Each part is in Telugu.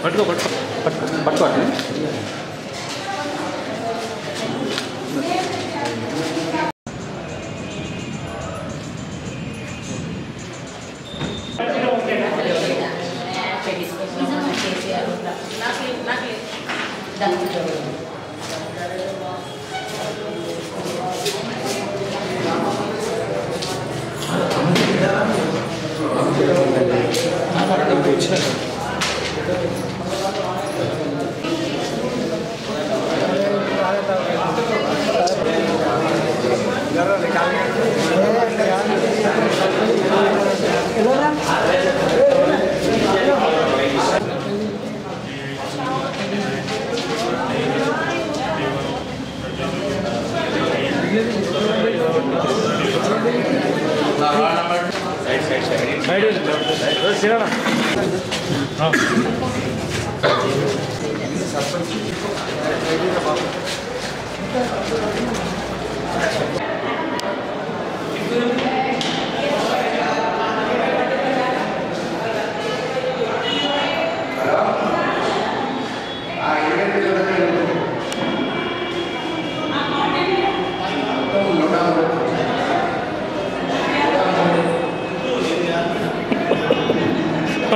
పట్టుకో పట్టుకో పట్టుకోండి.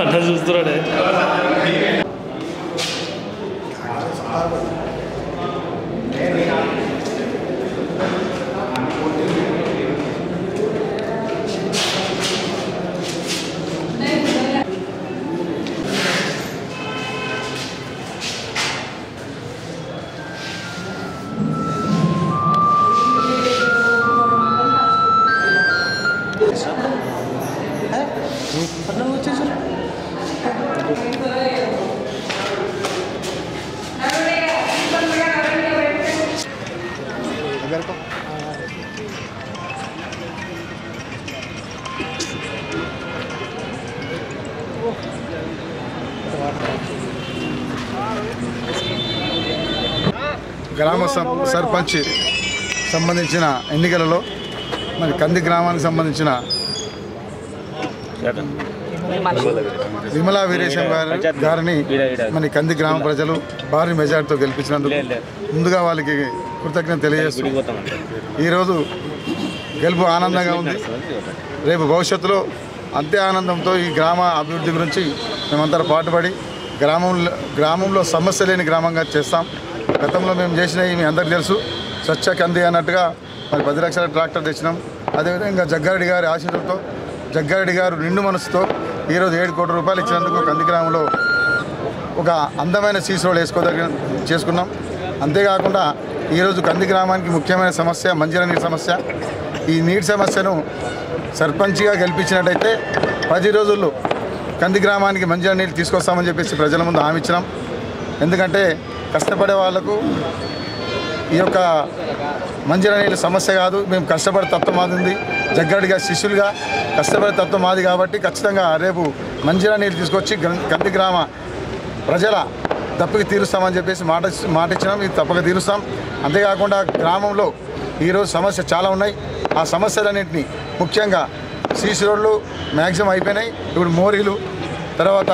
అన్న చూస్తున్నాడే. గ్రామ సర్పంచ్ సంబంధించిన ఎన్నికలలో మరి కంది గ్రామానికి సంబంధించిన విమలా వీరేశం గారిని మన కంది గ్రామ ప్రజలు భారీ మెజార్టీతో గెలిపించినందుకు ముందుగా వాళ్ళకి కృతజ్ఞత తెలియజేస్తూ ఈరోజు గెలుపు ఆనందంగా ఉంది. రేపు భవిష్యత్తులో అంతే ఆనందంతో ఈ గ్రామ అభివృద్ధి గురించి మేమంతా పాటుపడి గ్రామంలో సమస్య లేని గ్రామంగా చేస్తాం. గతంలో మేము చేసినవి మీ అందరికీ తెలుసు. స్వచ్ఛ కంది అన్నట్టుగా మరి 10 లక్షల ట్రాక్టర్ తెచ్చినాం. అదేవిధంగా జగ్గారెడ్డి గారి ఆశీస్సులతో జగ్గారెడ్డి గారు నిండు మనసుతో ఈరోజు 7 కోట్ల రూపాయలు ఇచ్చినందుకు కంది గ్రామంలో ఒక అందమైన సీసీ రోడ్ చేసుకున్నాం. అంతేకాకుండా ఈరోజు కంది గ్రామానికి ముఖ్యమైన సమస్య మంచినీటి సమస్య. ఈ నీటి సమస్యను సర్పంచ్గా గెలిపించినట్టయితే 10 రోజుల్లో కంది గ్రామానికి మంచినీళ్ళు తీసుకొస్తామని చెప్పేసి ప్రజల ముందు హామీ ఇచ్చినాం. ఎందుకంటే కష్టపడే వాళ్లకు ఈ యొక్క మంచినీళ్ళ సమస్య కాదు, మేము కష్టపడే తత్వం మాది ఉంది. జగ్గారెడ్డిగా శిష్యులుగా కష్టపడే తత్వం మాది కాబట్టి ఖచ్చితంగా రేపు మంచినీళ్ళు తీసుకొచ్చి కంది గ్రామ ప్రజల తప్పక తీరుస్తామని చెప్పేసి మాట ఇచ్చినాం. ఇది తప్పక తీరుస్తాం. అంతేకాకుండా గ్రామంలో ఈరోజు సమస్య చాలా ఉన్నాయి. ఆ సమస్యలన్నింటినీ ముఖ్యంగా సీసీ రోడ్లు మ్యాక్సిమం అయిపోయినాయి. ఇప్పుడు మోరీలు తర్వాత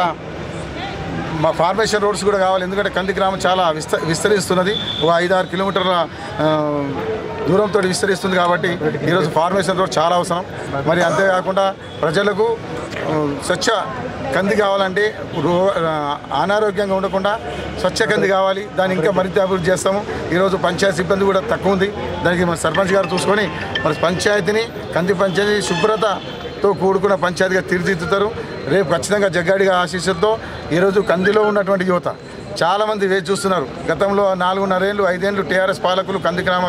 మా ఫార్మేషన్ రోడ్స్ కూడా కావాలి. ఎందుకంటే కంది గ్రామం చాలా విస్తరిస్తున్నది. ఒక 5-6 కిలోమీటర్ల దూరంతో విస్తరిస్తుంది కాబట్టి ఈరోజు ఫార్మేషన్ రోడ్ చాలా అవసరం. మరి అంతేకాకుండా ప్రజలకు స్వచ్ఛ కంది కావాలంటే అనారోగ్యంగా ఉండకుండా స్వచ్ఛ కంది కావాలి. దాన్ని ఇంకా మరింత అభివృద్ధి చేస్తాము. ఈరోజు పంచాయతీ సిబ్బంది కూడా తక్కువ ఉంది. దానికి మన సర్పంచ్ గారు చూసుకొని మరి పంచాయతీని కంది పంచాయతీ శుభ్రతతో కూడుకున్న పంచాయతీగా తీర్చిదిద్దుతారు. రేపు ఖచ్చితంగా జగ్గారెడ్డి ఆశీస్సులతో ఈరోజు కందిలో ఉన్నటువంటి యువత చాలామంది వేచి చూస్తున్నారు. గతంలో 4.5 ఏళ్ళు 5 ఏళ్ళు టీఆర్ఎస్ పాలకులు కంది గ్రామ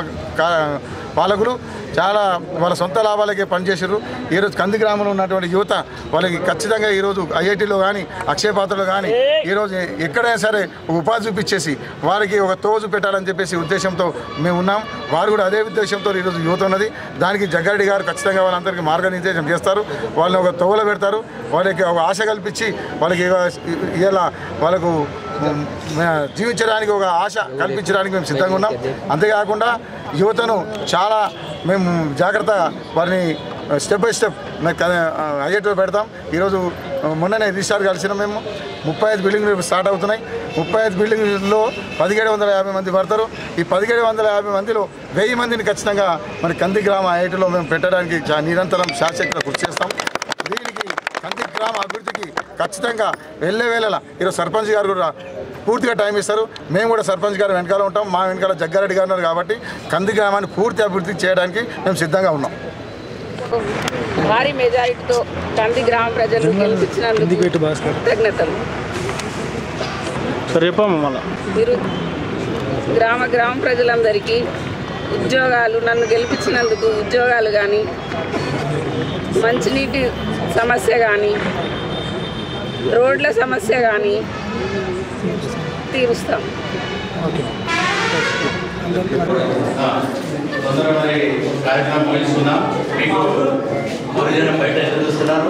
పాలకులు చాలా వాళ్ళ సొంత లాభాలకే పనిచేశారు. ఈరోజు కంది గ్రామంలో ఉన్నటువంటి యువత వాళ్ళకి ఖచ్చితంగా ఈరోజు ఐఐటీలో కానీ అక్షయపాత్రలో కానీ ఈరోజు ఎక్కడైనా సరే ఉపాధి చూపించేసి వారికి ఒక తోజు పెట్టాలని చెప్పేసి ఉద్దేశంతో మేము ఉన్నాం. వారు కూడా అదే ఉద్దేశంతో ఈరోజు యువత ఉన్నది. దానికి జగ్గారెడ్డి గారు ఖచ్చితంగా వాళ్ళందరికీ మార్గనిర్దేశం చేస్తారు. వాళ్ళని ఒక తోవలో పెడతారు. వాళ్ళకి ఒక ఆశ కల్పించి వాళ్ళకి ఇలా వాళ్ళకు జీవించడానికి ఒక ఆశ కల్పించడానికి మేము సిద్ధంగా ఉన్నాం. అంతేకాకుండా యువతను చాలా మేము జాగ్రత్తగా వారిని స్టెప్ బై స్టెప్ ఐఐటీలో పెడతాం. ఈరోజు మొన్ననే రిజిస్ట్రార్ కలిసినాం మేము. 35 బిల్డింగ్లు స్టార్ట్ అవుతున్నాయి. 35 బిల్డింగ్లో 1750 మంది పడతారు. ఈ 1750 మందిలో 1000 మందిని ఖచ్చితంగా మరి కంది గ్రామ ఐఐటీలో మేము పెట్టడానికి నిరంతరం శాశ్వత కృషి చేస్తాం. దీనికి కంది గ్రామ అభివృద్ధికి ఖచ్చితంగా వెళ్ళేవేళలా ఈరోజు సర్పంచ్ గారు కూడా పూర్తిగా టైం ఇస్తారు. మేము కూడా సర్పంచ్ గారు వెనకాల ఉంటాం. మా వెనకాల జగ్గారెడ్డి గారు ఉన్నారు కాబట్టి కంది గ్రామాన్ని పూర్తి అభివృద్ధి చేయడానికి మేము సిద్ధంగా ఉన్నాం. భారీ మెజారిటీతో కంది గ్రామ ప్రజలు గెలిపించినందుకు కృతజ్ఞతలు. మీరు గ్రామ ప్రజలందరికీ ఉద్యోగాలు, నన్ను గెలిపించినందుకు ఉద్యోగాలు కానీ, మంచినీటి సమస్య కానీ, రోడ్ల సమస్య కానీ తీరుస్తాం. కార్యక్రమం ముగిస్తున్నాం. మీకు భోజనం బయట చూస్తున్నారు.